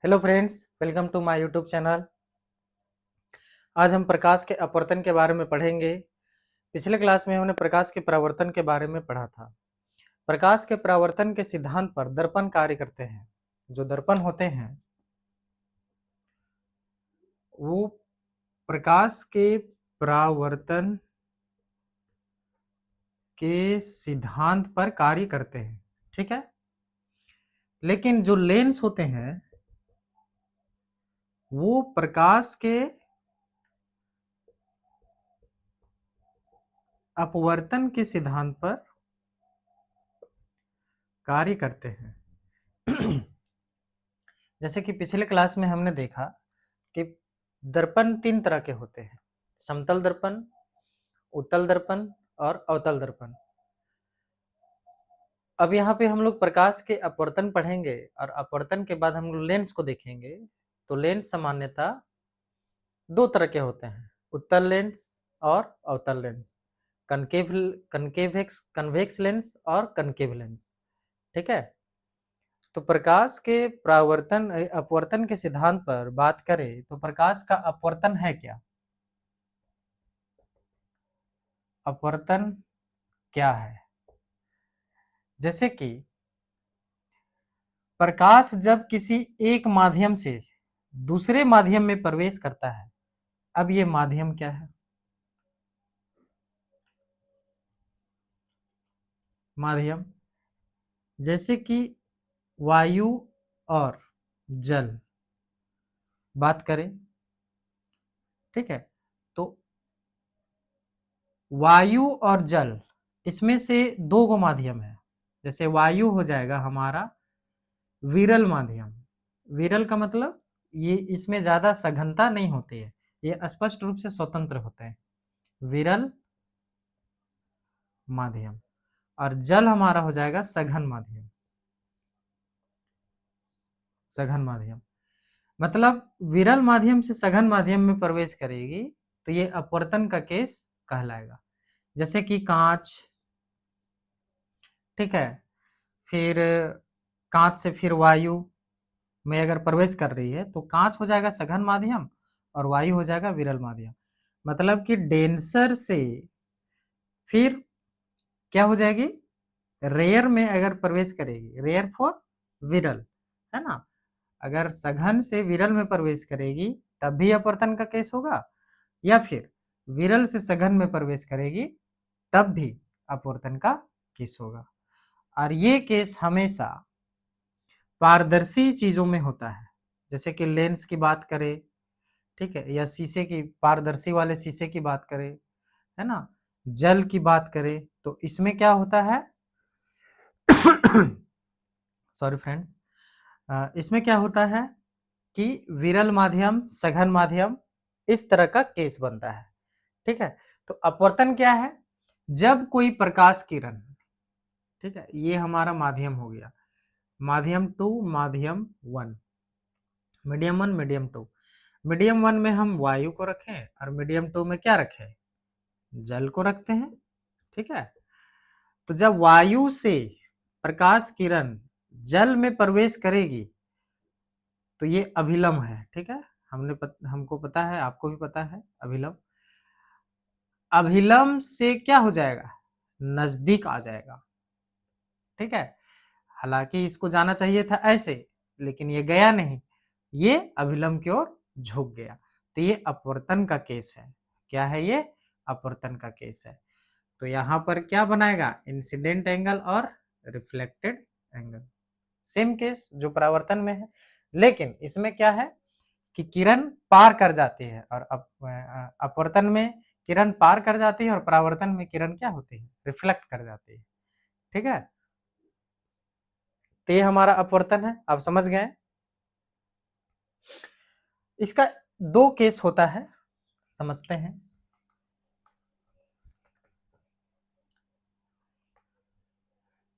Hello friends, welcome to my YouTube channel. आज हम प्रकाश के अपवर्तन के बारे में पढ़ेंगे। पिछले क्लास में हमने प्रकाश के परावर्तन के बारे में पढ़ा था। प्रकाश के परावर्तन के सिद्धांत पर दर्पण कार्य करते हैं। जो दर्पण होते हैं वो प्रकाश के परावर्तन के सिद्धांत पर कार्य करते हैं, ठीक है। लेकिन जो लेंस होते हैं वो प्रकाश के अपवर्तन के सिद्धांत पर कार्य करते हैं। जैसे कि पिछले क्लास में हमने देखा कि दर्पण तीन तरह के होते हैं: समतल दर्पण, उत्तल दर्पण और अवतल दर्पण। अब यहाँ पे हम लोग प्रकाश के अपवर्तन पढ़ेंगे और अपवर्तन के बाद हम लोग लेंस को देखेंगे। तो लेंस सामान्यतः दो तरह के होते हैं: उत्तल लेंस और अवतल लेंस, कन्वेक्स लेंस और कनकेव लेंस, ठीक है। तो प्रकाश के परावर्तन अपवर्तन के सिद्धांत पर बात करें तो प्रकाश का अपवर्तन है क्या? अपवर्तन क्या है? जैसे कि प्रकाश जब किसी एक माध्यम से दूसरे माध्यम में प्रवेश करता है। अब ये माध्यम क्या है? माध्यम जैसे कि वायु और जल बात करें, ठीक है। तो वायु और जल, इसमें से दो गो माध्यम है। जैसे वायु हो जाएगा हमारा विरल माध्यम। विरल का मतलब ये इसमें ज्यादा सघनता नहीं होती है, ये स्पष्ट रूप से स्वतंत्र होते हैं, विरल माध्यम। और जल हमारा हो जाएगा सघन माध्यम। सघन माध्यम मतलब विरल माध्यम से सघन माध्यम में प्रवेश करेगी तो ये अपवर्तन का केस कहलाएगा। जैसे कि कांच, ठीक है। फिर कांच से फिर वायु में अगर प्रवेश कर रही है तो कांच हो जाएगा सघन माध्यम और वायु हो जाएगा विरल माध्यम। मतलब कि डेंसर से फिर क्या हो जाएगी, रेयर में अगर प्रवेश करेगी, रेयर फॉर विरल, है ना। अगर सघन से विरल में प्रवेश करेगी तब भी अपवर्तन का केस होगा, या फिर विरल से सघन में प्रवेश करेगी तब भी अपवर्तन का केस होगा। और ये केस हमेशा पारदर्शी चीजों में होता है। जैसे कि लेंस की बात करें, ठीक है, या शीशे की, पारदर्शी वाले शीशे की बात करें, है ना, जल की बात करें, तो इसमें क्या होता है सॉरी फ्रेंड्स, इसमें क्या होता है कि विरल माध्यम, सघन माध्यम, इस तरह का केस बनता है, ठीक है। तो अपवर्तन क्या है? जब कोई प्रकाश किरण, ठीक है, ये हमारा माध्यम हो गया, माध्यम टू, माध्यम one, medium one, medium two. Medium one में हम वायु को रखें और मीडियम टू में क्या रखें, जल को रखते हैं, ठीक है। तो जब वायु से प्रकाश किरण जल में प्रवेश करेगी तो ये अभिलंब है, ठीक है। हमको पता है, आपको भी पता है अभिलंब। अभिलंब से क्या हो जाएगा, नजदीक आ जाएगा, ठीक है। हालांकि इसको जाना चाहिए था ऐसे, लेकिन ये गया नहीं, ये अभिलंब की ओर झुक गया। तो ये अपवर्तन का केस है। क्या है ये? अपवर्तन का केस है। तो यहाँ पर क्या बनाएगा, इंसिडेंट एंगल और रिफ्लेक्टेड एंगल, सेम केस जो परावर्तन में है। लेकिन इसमें क्या है कि किरण पार कर जाती है, और अपवर्तन में किरण पार कर जाती है और परावर्तन में किरण क्या होती है, रिफ्लेक्ट कर जाती है, ठीक है। तो ये हमारा अपवर्तन है, आप समझ गए। इसका दो केस होता है, समझते हैं।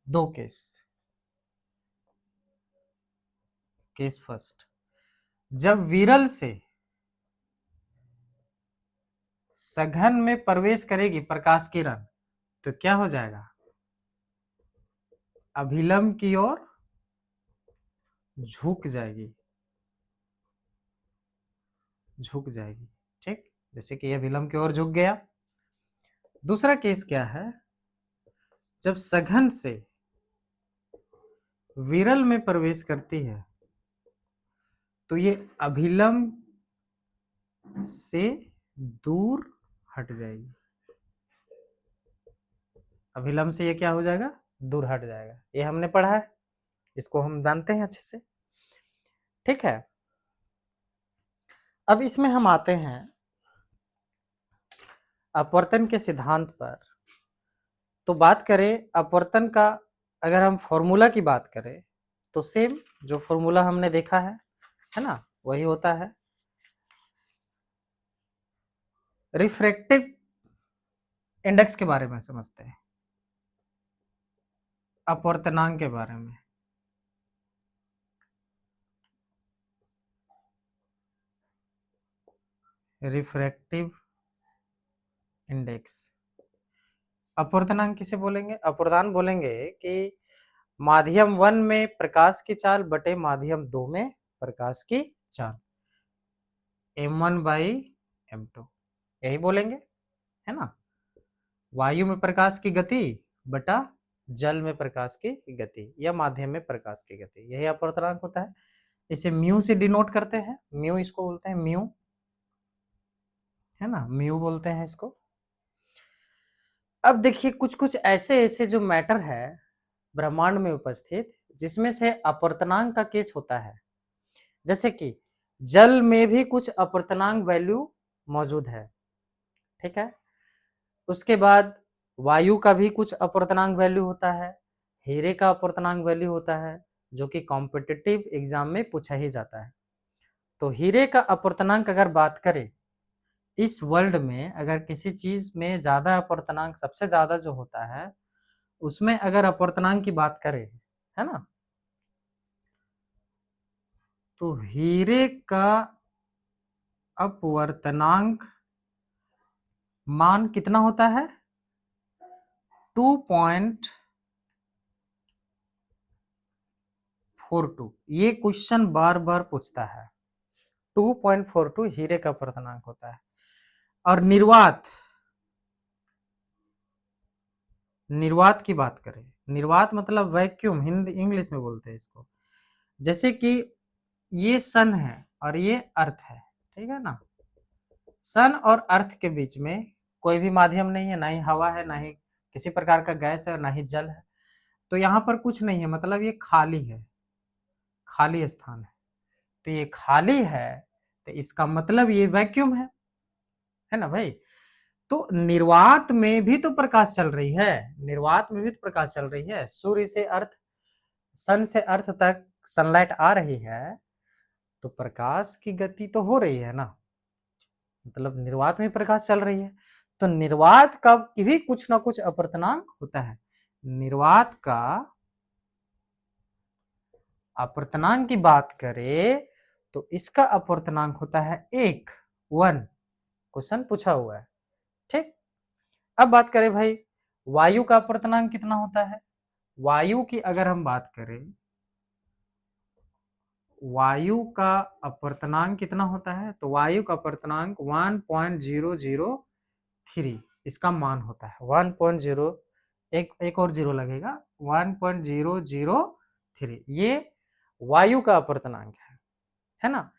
दो केस। केस फर्स्ट, जब विरल से सघन में प्रवेश करेगी प्रकाश किरण तो क्या हो जाएगा, अभिलंब की ओर झुक जाएगी, झुक जाएगी। ठीक, जैसे कि यह विलंब की ओर झुक गया। दूसरा केस क्या है, जब सघन से विरल में प्रवेश करती है तो ये अभिलंब से दूर हट जाएगी। अभिलंब से ये क्या हो जाएगा, दूर हट जाएगा। ये हमने पढ़ा है, इसको हम जानते हैं अच्छे से। ठीक है, अब इसमें हम आते हैं अपवर्तन के सिद्धांत पर। तो बात करें अपवर्तन का, अगर हम फॉर्मूला की बात करें तो सेम जो फॉर्मूला हमने देखा है ना, वही होता है। रिफ्रैक्टिव इंडेक्स के बारे में समझते हैं, अपवर्तनांक के बारे में। रिफ्रैक्टिव इंडेक्स, अपवर्तनांक किसे बोलेंगे, अपवर्तनांक बोलेंगे कि माध्यम 1 में प्रकाश की चाल बटे माध्यम 2 में प्रकाश की चाल, m1/m2, यही बोलेंगे, है ना। वायु में प्रकाश की गति बटा जल में प्रकाश की गति या माध्यम में प्रकाश की गति, यही अपवर्तनांक होता है। इसे म्यू से डिनोट करते हैं, म्यू इसको बोलते हैं, म्यू, है ना, म्यू बोलते हैं इसको। अब देखिए कुछ कुछ ऐसे ऐसे जो मैटर है ब्रह्मांड में उपस्थित, जिसमें से अपवर्तनांक का केस होता है। जैसे कि जल में भी कुछ अपवर्तनांक वैल्यू मौजूद है, ठीक है। उसके बाद वायु का भी कुछ अपवर्तनांक वैल्यू होता है, हीरे का अपवर्तनांक वैल्यू होता है, जो कि कॉम्पिटिटिव एग्जाम में पूछा ही जाता है। तो हीरे का अपवर्तनांक अगर बात करें, इस वर्ल्ड में अगर किसी चीज में ज्यादा अपवर्तनांक, सबसे ज्यादा जो होता है उसमें अगर अपवर्तनांक की बात करें, है ना, तो हीरे का अपवर्तनांक मान कितना होता है, 2.42। ये क्वेश्चन बार बार पूछता है, 2.42 हीरे का अपवर्तनांक होता है। और निर्वात, निर्वात की बात करें, निर्वात मतलब वैक्यूम, हिंदी इंग्लिश में बोलते हैं इसको। जैसे कि ये सन है और ये अर्थ है, ठीक है ना। सन और अर्थ के बीच में कोई भी माध्यम नहीं है, ना ही हवा है, ना ही किसी प्रकार का गैस है, और ना ही जल है। तो यहाँ पर कुछ नहीं है, मतलब ये खाली है, खाली स्थान है। तो ये खाली है, तो इसका मतलब ये वैक्यूम है ना भाई। तो निर्वात में भी तो प्रकाश चल रही है, निर्वात में भी तो प्रकाश चल रही है। सूर्य से अर्थ, सन से अर्थ तक सनलाइट आ रही है, तो प्रकाश की गति तो हो रही है ना, मतलब निर्वात में प्रकाश चल रही है। तो निर्वात का भी कुछ ना कुछ अपवर्तनांक होता है। निर्वात का अपवर्तनांक की बात करें तो इसका अपवर्तनांक होता है 1 क्वेश्चन पूछा हुआ है, ठीक। अब बात करें भाई वायु का अपवर्तनांक कितना होता है। वायु की अगर हम बात करें, वायु का अपवर्तनांक कितना होता है, तो वायु का अपवर्तनांक 1.003 इसका मान होता है। 1.0, एक और जीरो लगेगा, 1.003 ये वायु का अपवर्तनांक है ना।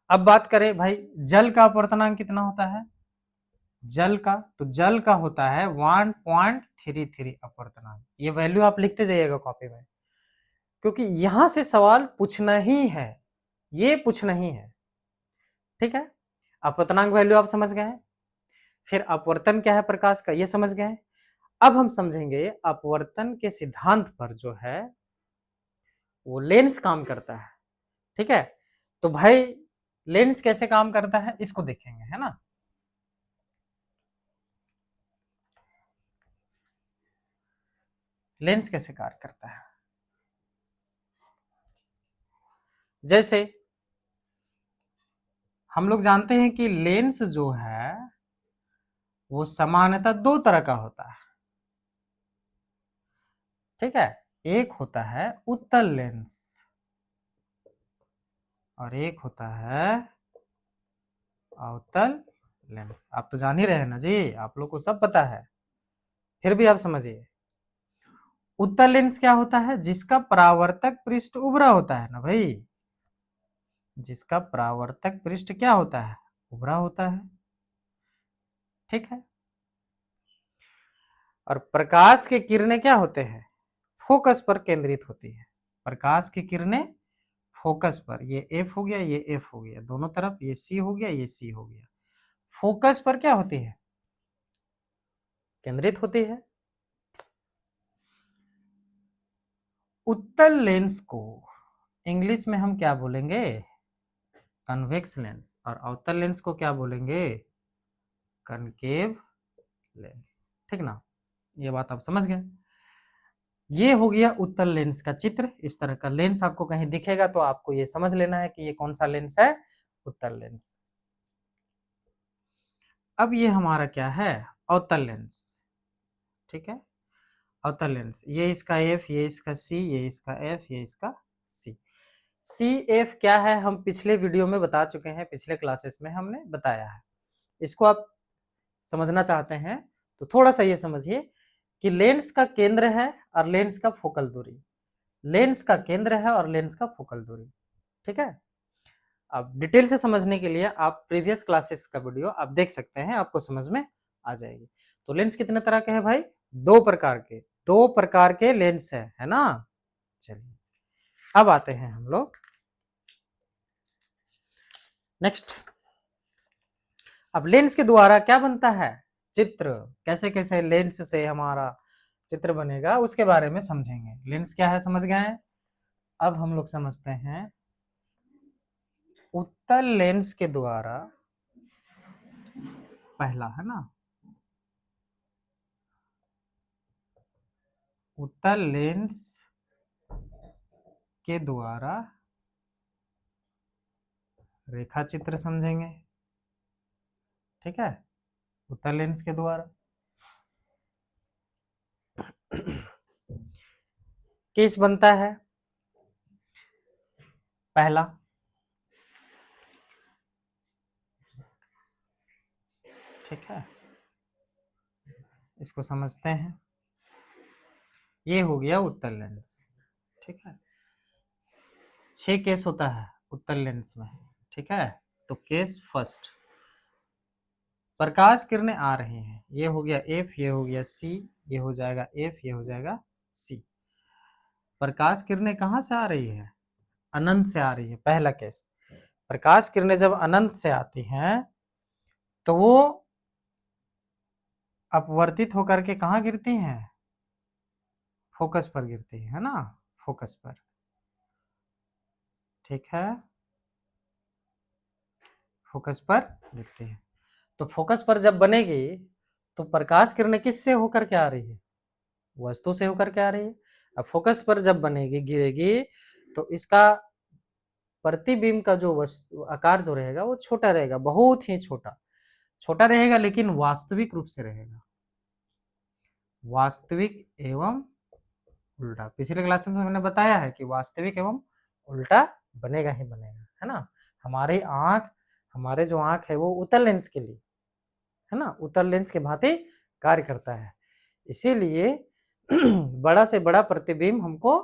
अब बात करें भाई जल का अपवर्तनांक कितना होता है, जल का, तो जल का होता है 1.33 अपवर्तनांक। ये वैल्यू आप लिखते जाइएगा कॉपी में, क्योंकि यहां से सवाल पूछना ही है, ये पूछना ही है, ठीक है। अपवर्तनांक वैल्यू आप समझ गए हैं, फिर अपवर्तन क्या है प्रकाश का, ये समझ गए हैं। अब हम समझेंगे अपवर्तन के सिद्धांत पर जो है वो लेंस काम करता है, ठीक है। तो भाई लेंस कैसे काम करता है इसको देखेंगे, है ना। लेंस कैसे कार्य करता है, जैसे हम लोग जानते हैं कि लेंस जो है वो सामान्यतः दो तरह का होता है, ठीक है। एक होता है उत्तल लेंस, और एक होता है अवतल लेंस। आप तो जान ही रहे हैं ना जी, आप लोग को सब पता है, फिर भी आप समझिए। उत्तल लेंस क्या होता है? जिसका परावर्तक पृष्ठ उभरा होता है ना भाई, जिसका परावर्तक पृष्ठ क्या होता है? उभरा होता है, ठीक है। और प्रकाश की किरणें क्या होते हैं? फोकस पर केंद्रित होती है। प्रकाश की किरणें फोकस पर, ये एफ हो गया, ये एफ हो गया, दोनों तरफ, ये सी हो गया, ये सी हो गया। फोकस पर क्या होती है? केंद्रित होती है। उत्तल लेंस को इंग्लिश में हम क्या बोलेंगे? Convex lens. और अवतल लेंस को क्या बोलेंगे? कनकेव लेंस, ठीक ना? ये बात आप समझ गए। ये हो गया उत्तल लेंस का चित्र। इस तरह का लेंस आपको कहीं दिखेगा तो आपको ये समझ लेना है कि ये कौन सा लेंस है? उत्तल लेंस। अब ये हमारा क्या है? अवतल लेंस, ठीक है। अवतल लेंस, ये इसका एफ, ये इसका सी, ये इसका एफ, ये इसका सी। सी एफ क्या है हम पिछले वीडियो में बता चुके हैं, पिछले क्लासेस में हमने बताया है। इसको आप समझना चाहते हैं तो थोड़ा सा ये समझिए कि लेंस का केंद्र है और लेंस का फोकल दूरी। लेंस का केंद्र है और लेंस का फोकल दूरी, ठीक है। अब डिटेल से समझने के लिए आप प्रीवियस क्लासेस का वीडियो आप देख सकते हैं, आपको समझ में आ जाएगी। तो लेंस कितने तरह के हैं भाई? दो प्रकार के लेंस है ना। चलिए अब आते हैं हम लोग नेक्स्ट। अब लेंस के द्वारा क्या बनता है? चित्र। कैसे कैसे लेंस से हमारा चित्र बनेगा उसके बारे में समझेंगे। लेंस क्या है समझ गए हैं। अब हम लोग समझते हैं उत्तल लेंस के द्वारा, पहला है ना, उत्तल लेंस के द्वारा रेखा चित्र समझेंगे, ठीक है। उत्तल लेंस के द्वारा केस बनता है पहला, ठीक है। इसको समझते हैं। ये हो गया उत्तल लेंस, ठीक है। 6 केस होता है उत्तल लेंस में, ठीक है। तो केस फर्स्ट, प्रकाश किरणें आ रही हैं, ये हो गया एफ, ये हो गया सी, ये हो जाएगा एफ, ये हो जाएगा सी। प्रकाश किरणें कहाँ से आ रही है? अनंत से आ रही है, पहला केस। प्रकाश किरणें जब अनंत से आती हैं तो वो अपवर्तित होकर के कहाँ गिरती हैं? फोकस पर गिरती है ना, फोकस पर, ठीक है। फोकस पर गिरती है। तो फोकस पर जब बनेगी तो प्रकाश किरणें किससे होकर के आ रही है? वस्तु से होकर के आ रही है। अब फोकस पर जब बनेगी, गिरेगी, तो इसका प्रतिबिंब का जो वस्तु आकार जो रहेगा वो छोटा रहेगा, बहुत ही छोटा छोटा रहेगा, लेकिन वास्तविक रूप से रहेगा। वास्तविक एवं उल्टा, पिछले क्लास में मैंने बताया है कि वास्तविक एवं उल्टा बनेगा ही बनेगा, है ना। हमारी आंख, हमारे जो आंख है वो उत्तल लेंस के लिए, है ना, उत्तल लेंस के भांति कार्य करता है। इसीलिए बड़ा से बड़ा प्रतिबिंब हमको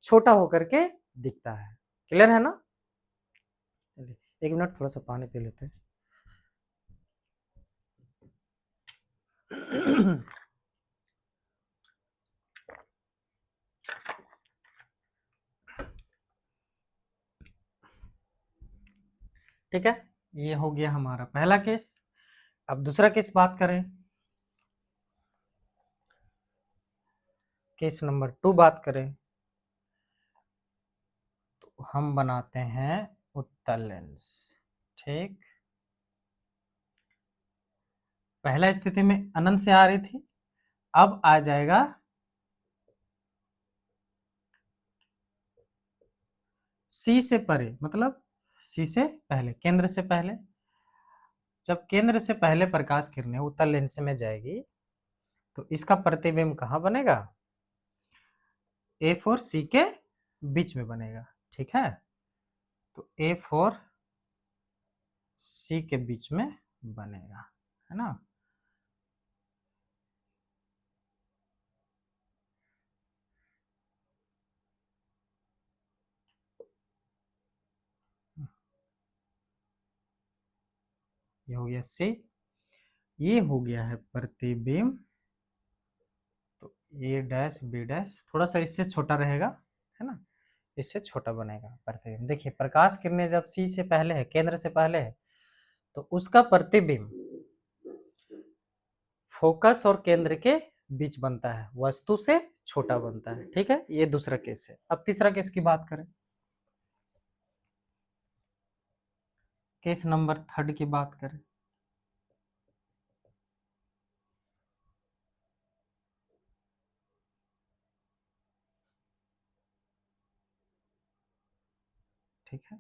छोटा होकर के दिखता है। क्लियर है ना? चलिए 1 मिनट थोड़ा सा पानी पी लेते हैं। ठीक है, ये हो गया हमारा पहला केस। अब दूसरा केस बात करें, केस नंबर 2 बात करें तो हम बनाते हैं उत्तल लेंस, ठीक। पहला स्थिति में अनंत से आ रही थी, अब आ जाएगा सी से परे, मतलब सी से पहले, केंद्र से पहले। जब केंद्र से पहले प्रकाश किरणें उत्तल लेंस में जाएगी तो इसका प्रतिबिंब कहाँ बनेगा? एफ और सी के बीच में बनेगा, ठीक है। तो F और C के बीच में बनेगा, है ना। ये हो गया C, ये हो गया है प्रतिबिंब। तो A डैश B डैश थोड़ा सा इससे छोटा रहेगा, है ना, इससे छोटा बनेगा प्रतिबिंब। देखिए प्रकाश किरणें जब C से पहले है, केंद्र से पहले है, तो उसका प्रतिबिंब फोकस और केंद्र के बीच बनता है, वस्तु से छोटा बनता है। ठीक है, ये दूसरा केस है। अब तीसरा केस की बात करें, केस नंबर 3 की बात करें। ठीक है,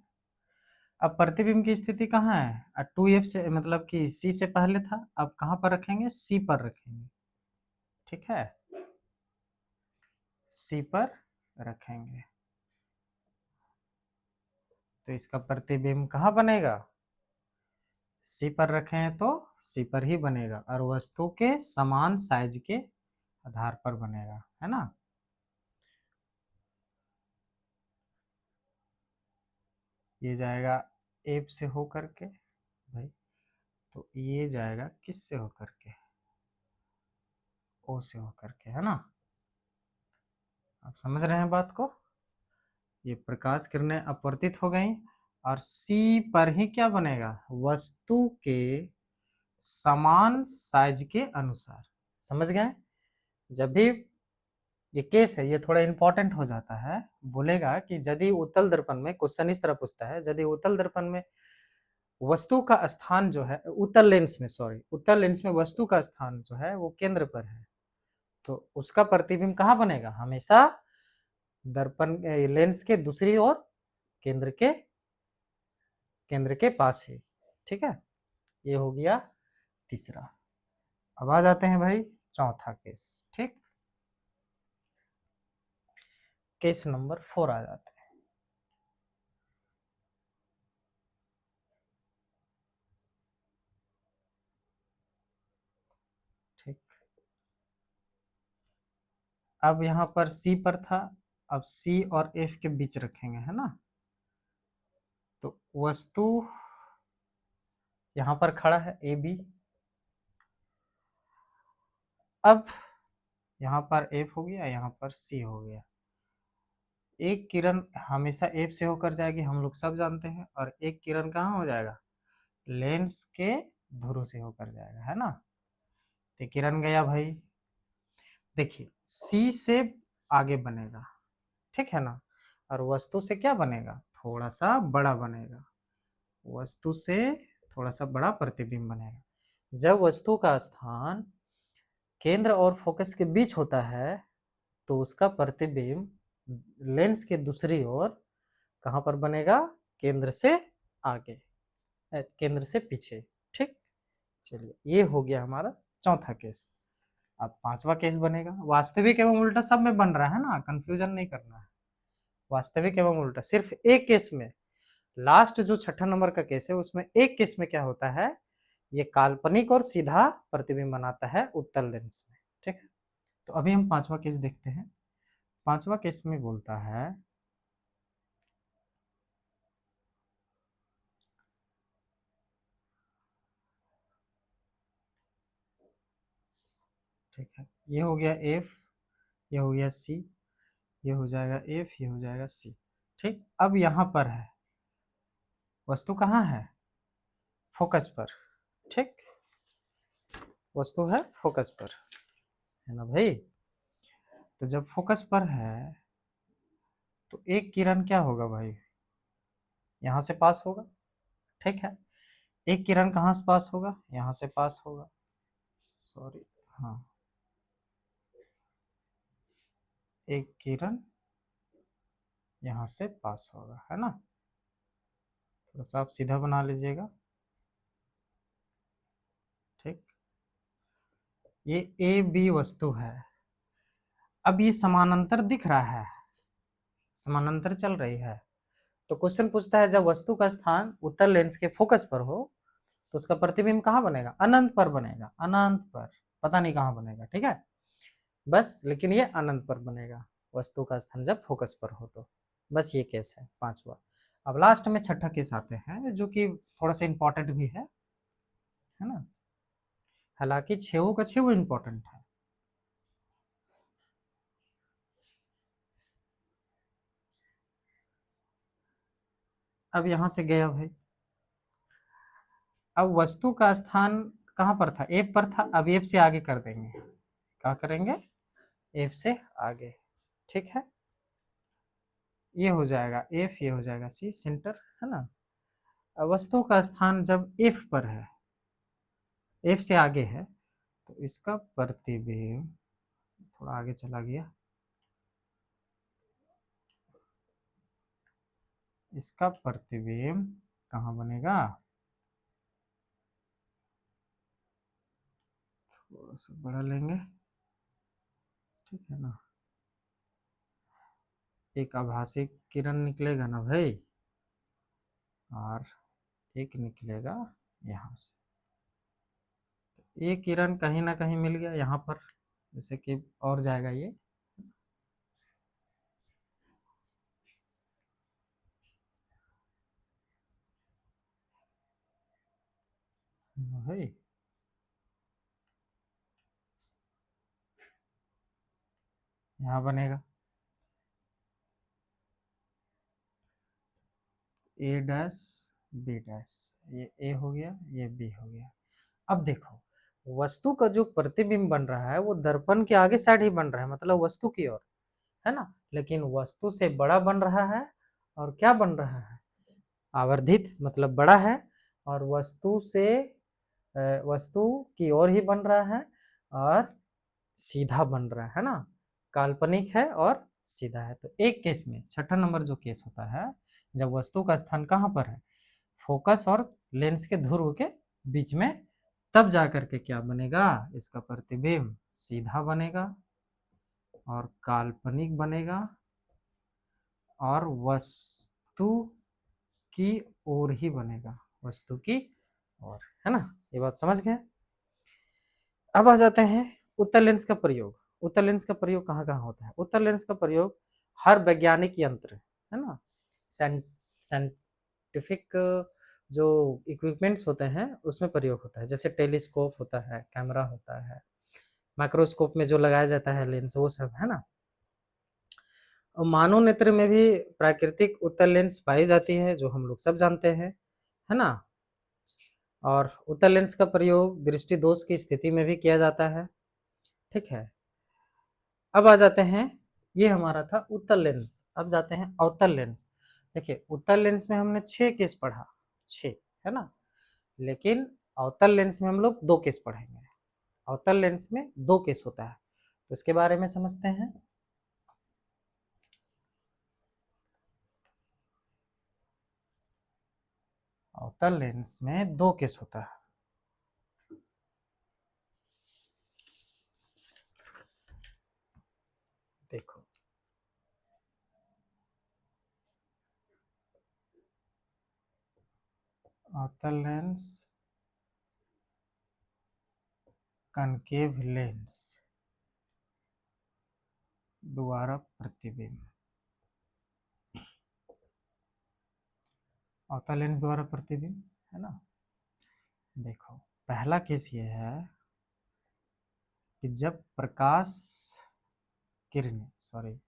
अब प्रतिबिंब की स्थिति कहाँ है, 2F से मतलब कि C से पहले था, अब कहाँ पर रखेंगे, C पर रखेंगे। ठीक है, C पर रखेंगे, तो इसका प्रतिबिंब कहाँ बनेगा, C पर रखें तो C पर ही बनेगा, और वस्तु के समान साइज के आधार पर बनेगा, है ना। ये जाएगा F से होकर के भाई, तो ये जाएगा किस से होकर के, O से होकर के, है ना। आप समझ रहे हैं बात को। ये प्रकाश किरणें अपवर्तित हो गई, और C पर ही क्या बनेगा, वस्तु के समान साइज के अनुसार। समझ गए। जब भी ये केस है, ये थोड़ा इंपॉर्टेंट हो जाता है, बोलेगा कि यदि उत्तल दर्पण में, क्वेश्चन इस तरह पूछता है, यदि उत्तल दर्पण में वस्तु का स्थान जो है, उत्तल लेंस में, सॉरी, उत्तल लेंस में वस्तु का स्थान जो है वो केंद्र पर है, तो उसका प्रतिबिंब कहाँ बनेगा, हमेशा दर्पण लेंस के दूसरी ओर, केंद्र के पास ही। ठीक है, ये हो गया तीसरा। अब आ जाते हैं भाई चौथा केस। ठीक, केस नंबर 4 आ जाते हैं। ठीक, अब यहाँ पर C पर था, अब C और F के बीच रखेंगे, है ना। तो वस्तु यहाँ पर खड़ा है AB, अब यहाँ पर F हो गया, यहाँ पर C हो गया। एक किरण हमेशा F से होकर जाएगी, हम लोग सब जानते हैं, और एक किरण कहाँ हो जाएगा, लेंस के ध्रुव से होकर जाएगा, है ना। तो किरण गया भाई, देखिए C से आगे बनेगा, ठीक है ना, और वस्तु से क्या बनेगा, थोड़ा सा बड़ा बनेगा, वस्तु से थोड़ा सा बड़ा प्रतिबिंब बनेगा। जब वस्तु का स्थान केंद्र और फोकस के बीच होता है, तो उसका प्रतिबिंब लेंस के दूसरी ओर कहां पर बनेगा, केंद्र से आगे, केंद्र से पीछे। ठीक, चलिए ये हो गया हमारा चौथा केस। अब पांचवा केस बनेगा, वास्तविक एवं उल्टा सब में बन रहा है ना, कंफ्यूजन नहीं करना है। वास्तविक एवं उल्टा सिर्फ एक केस में, लास्ट जो 6ठा नंबर का केस है उसमें एक केस में क्या होता है, ये काल्पनिक और सीधा प्रतिबिंब बनाता है उत्तल लेंस में। ठीक है, तो अभी हम पांचवा केस देखते हैं। पांचवा केस में बोलता है, ठीक है, ये हो गया F, ये हो गया C, ये हो जाएगा F, ये हो जाएगा C। ठीक, अब यहाँ पर है, वस्तु कहाँ है, फोकस पर। ठीक, वस्तु है फोकस पर, है ना भाई। तो जब फोकस पर है, तो एक किरण क्या होगा भाई, यहाँ से पास होगा। ठीक है, एक किरण कहाँ से पास होगा, यहाँ से पास होगा, सॉरी, हाँ, एक किरण यहाँ से पास होगा, है ना। थोड़ा सा आप सीधा बना लीजिएगा। ठीक, ये ए बी वस्तु है, अब ये समानांतर दिख रहा है, समानांतर चल रही है, तो क्वेश्चन पूछता है जब वस्तु का स्थान उत्तल लेंस के फोकस पर हो तो उसका प्रतिबिंब कहाँ बनेगा, अनंत पर बनेगा, अनंत पर, पता नहीं कहाँ बनेगा, ठीक है बस, लेकिन ये अनंत पर बनेगा वस्तु का स्थान जब फोकस पर हो तो। बस ये केस है पांचवा। अब लास्ट में छठा केस आते हैं जो कि थोड़ा सा इंपॉर्टेंट भी है ना, हालांकि छेवों का छेवो इंपॉर्टेंट है। अब यहां से गया भाई, अब वस्तु का स्थान कहां पर था, एफ पर था, अब एफ से आगे कर देंगे, क्या करेंगे, एफ से आगे, ठीक है, ये हो जाएगा एफ, ये हो जाएगा सी, सेंटर, है ना। अब वस्तु का स्थान जब एफ पर है, एफ से आगे है, तो इसका प्रतिबिंब थोड़ा आगे चला गया, इसका प्रतिबिंब कहाँ बनेगा, थोड़ा सा बड़ा लेंगे, ठीक है ना, एक आभासी किरण निकलेगा ना भाई, और एक निकलेगा यहाँ से, ये किरण कहीं ना कहीं मिल गया यहाँ पर, जैसे कि और जाएगा ये, भाई यहाँ बनेगा ए डैश बी डैश, ये ए हो गया, ये बी हो गया। अब देखो वस्तु का जो प्रतिबिंब बन रहा है वो दर्पण के आगे साइड ही बन रहा है, मतलब वस्तु की ओर, है ना, लेकिन वस्तु से बड़ा बन रहा है, और क्या बन रहा है, आवर्धित, मतलब बड़ा है, और वस्तु से वस्तु की ओर ही बन रहा है, और सीधा बन रहा है ना, काल्पनिक है और सीधा है। तो एक केस में, छठा नंबर जो केस होता है, जब वस्तु का स्थान कहाँ पर है, फोकस और लेंस के ध्रुव के बीच में, तब जाकर के क्या बनेगा, इसका प्रतिबिंब सीधा बनेगा और काल्पनिक बनेगा और वस्तु की ओर ही बनेगा, वस्तु की ओर, है ना, ये बात समझ गए। अब आ जाते हैं उत्तल लेंस का प्रयोग। उत्तल लेंस का प्रयोग कहाँ कहाँ होता है, उत्तल लेंस का प्रयोग हर वैज्ञानिक यंत्र, है ना, साइंटिफिक जो इक्विपमेंट्स होते हैं उसमें प्रयोग होता है, जैसे टेलीस्कोप होता है, कैमरा होता है, माइक्रोस्कोप में जो लगाया जाता है लेंस, वो सब, है ना। और मानव नेत्र में भी प्राकृतिक उत्तल लेंस पाई जाती है, जो हम लोग सब जानते हैं, है ना। और उत्तल लेंस का प्रयोग दृष्टि दोष की स्थिति में भी किया जाता है, ठीक है। अब आ जाते हैं, ये हमारा था उत्तल लेंस, अब जाते हैं अवतल लेंस। देखिए उत्तल लेंस में हमने 6 केस पढ़ा, 6, है ना, लेकिन अवतल लेंस में हम लोग 2 केस पढ़ेंगे। अवतल लेंस में 2 केस होता है, तो इसके बारे में समझते हैं। अवतल लेंस में 2 केस होता है, देखो अवतल लेंस, कनकेव लेंस द्वारा प्रतिबिंब, अवतल लेंस द्वारा प्रतिबिंब, है ना। देखो पहला केस ये है कि जब प्रकाश किरणें, सॉरी,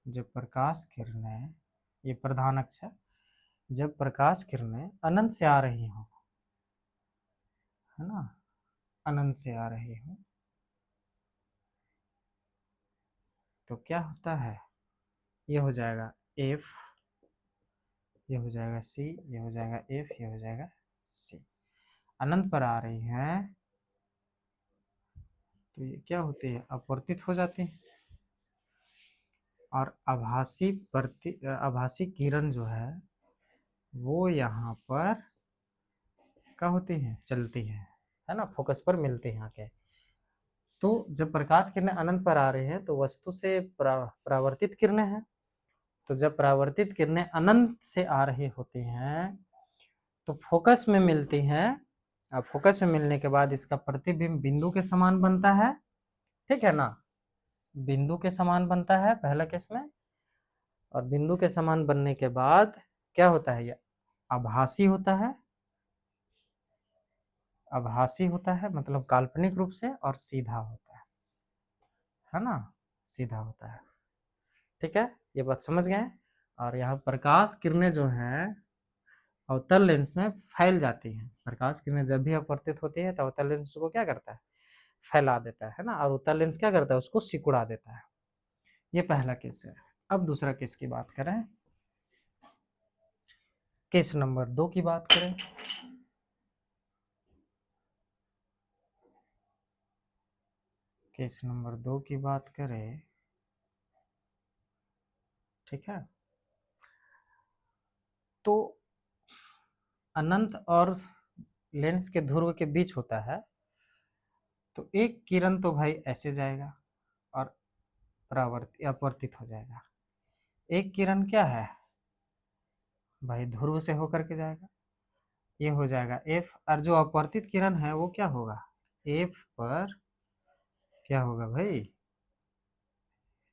जब प्रकाश किरणें, ये प्रधान अक्ष है, जब प्रकाश किरणें अनंत से आ रही हो, है ना, अनंत से आ रही हो, तो क्या होता है, ये हो जाएगा एफ, ये हो जाएगा सी, ये हो जाएगा एफ, ये हो जाएगा सी, अनंत पर आ रही हैं, तो ये क्या होती है, अपवर्तित हो जाती है, और आभासी किरण जो है वो यहाँ पर क्या होती है, चलती है ना, फोकस पर मिलती है आके, तो जब प्रकाश किरणें अनंत पर आ रही हैं तो वस्तु से परावर्तित किरणें हैं। तो जब परावर्तित किरणें अनंत से आ रही होती हैं तो फोकस में मिलती हैं। अब फोकस में मिलने के बाद इसका प्रतिबिंब बिंदु के समान बनता है, ठीक है ना, बिंदु के समान बनता है पहला केस में। और बिंदु के समान बनने के बाद क्या होता है, ये आभासी होता है। आभासी होता है मतलब काल्पनिक रूप से, और सीधा होता है ना, सीधा होता है। ठीक है, ये बात समझ गए। और यहाँ प्रकाश किरणें जो हैं अवतल लेंस में फैल जाती हैं। प्रकाश किरणें जब भी अपवर्तित होती है तो अवतल लेंस को क्या करता है, फैला देता है ना, और उत्तल लेंस क्या करता है, उसको सिकुड़ा देता है। ये पहला केस है। अब दूसरा केस की बात करें, केस नंबर 2 की बात करें। केस नंबर 2 की बात करें, ठीक है, तो अनंत और लेंस के ध्रुव के बीच होता है। तो एक किरण तो भाई ऐसे जाएगा और अपवर्तित हो जाएगा। एक किरण क्या है भाई, ध्रुव से होकर के जाएगा, ये हो जाएगा एफ। और जो अपवर्तित किरण है वो क्या होगा, एफ पर क्या होगा भाई,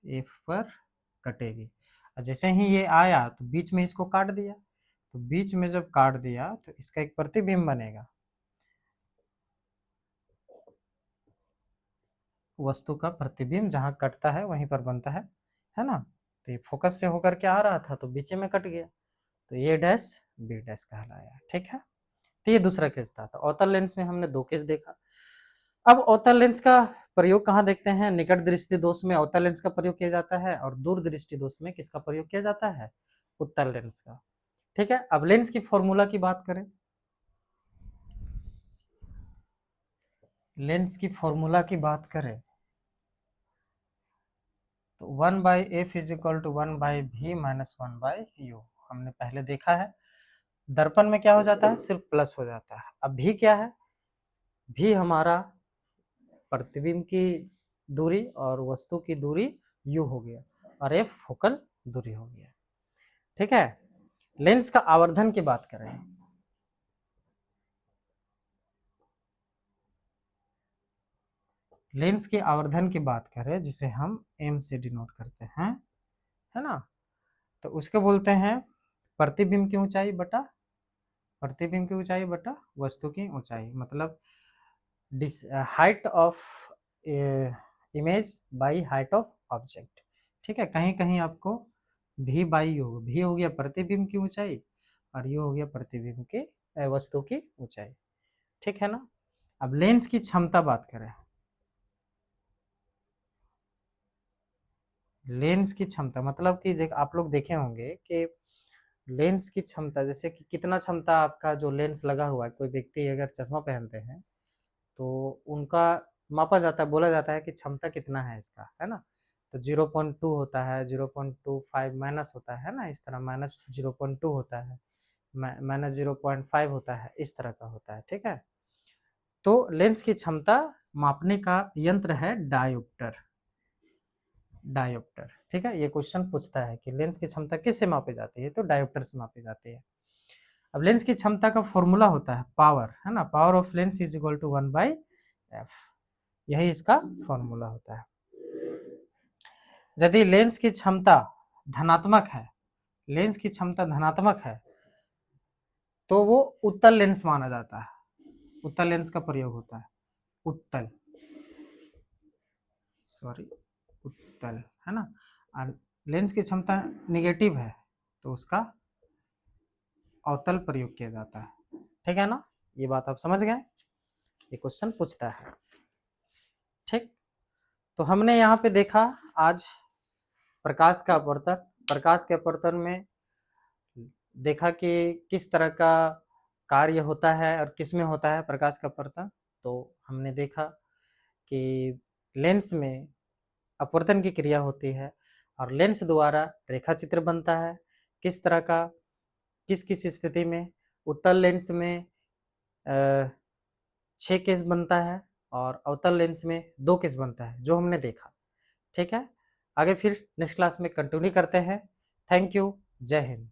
एफ पर कटेगी। और जैसे ही ये आया तो बीच में इसको काट दिया, तो बीच में जब काट दिया तो इसका एक प्रतिबिंब बनेगा, वस्तु का प्रतिबिंब जहां कटता है वहीं पर बनता है ना। तो ये फोकस से होकर के आ रहा था तो बीच में कट गया, तो ये डैश बी डैश कहलाया, ठीक है। तो ये दूसरा केस था। तो अवतल लेंस में हमने 2 केस देखा। अब अवतल लेंस का प्रयोग कहाँ देखते हैं, निकट दृष्टि दोष में अवतल लेंस का प्रयोग किया जाता है, और दूर दृष्टि दोष में किसका प्रयोग किया जाता है, उत्तल लेंस का। ठीक है, अब लेंस की फॉर्मूला की बात करें, लेंस की फॉर्मूला की बात करें तो 1/f is equal to 1/v minus 1/u हमने पहले देखा है। दर्पण में क्या हो जाता है, सिर्फ प्लस हो जाता है। अब भी क्या है, भी हमारा प्रतिबिंब की दूरी और वस्तु की दूरी u हो गया, और f फोकल दूरी हो गया। ठीक है, लेंस का आवर्धन की बात करें, लेंस के आवर्धन की बात करें जिसे हम m से डिनोट करते हैं, है ना, तो उसके बोलते हैं प्रतिबिंब की ऊंचाई बटा, प्रतिबिंब की ऊंचाई बटा वस्तु की ऊंचाई, मतलब height of image by height of object. ठीक है, कहीं कहीं आपको भी बाई यू, भी हो गया प्रतिबिंब की ऊंचाई और यू हो गया प्रतिबिंब की वस्तु की ऊंचाई। ठीक है ना। अब लेंस की क्षमता बात करें, लेंस की क्षमता मतलब कि देख आप लोग देखे होंगे कि लेंस की क्षमता, जैसे कि कितना क्षमता आपका जो लेंस लगा हुआ है, कोई व्यक्ति अगर चश्मा पहनते हैं तो उनका मापा जाता है, बोला जाता है कि क्षमता कितना है इसका, है ना। तो 0.2 होता है, 0.25 माइनस होता है ना, इस तरह माइनस 0.2 होता है, माइनस 0.5 होता है, इस तरह का होता है। ठीक है, तो लेंस की क्षमता मापने का यंत्र है डायोप्टर, डायोप्टर। ठीक है, ये क्वेश्चन पूछता है कि लेंस की क्षमता किससे मापी जाती है, तो डायोप्टर से मापी जाती है। अब लेंस की क्षमता का फॉर्मूला होता है पावर, है ना, power of lens is equal to 1/f, यही इसका फॉर्मूला होता है। यदि लेंस की क्षमता धनात्मक है, लेंस की क्षमता धनात्मक है तो वो उत्तल लेंस माना जाता है, उत्तल लेंस का प्रयोग होता है, उत्तल, सॉरी उत्तल, है ना। और लेंस की क्षमता निगेटिव है तो उसका अवतल प्रयोग किया जाता है। ठीक है ना, ये बात आप समझ गए, ये क्वेश्चन पूछता है। ठीक, तो हमने यहाँ पे देखा आज प्रकाश का अपवर्तन, प्रकाश के अपवर्तन में देखा कि किस तरह का कार्य होता है और किस में होता है प्रकाश का अपवर्तन। तो हमने देखा कि लेंस में अपवर्तन की क्रिया होती है और लेंस द्वारा रेखा चित्र बनता है, किस तरह का, किस किस स्थिति में। उत्तल लेंस में 6 केस बनता है और अवतल लेंस में 2 केस बनता है, जो हमने देखा। ठीक है? आगे फिर नेक्स्ट क्लास में कंटिन्यू करते हैं। Thank you. जय हिंद।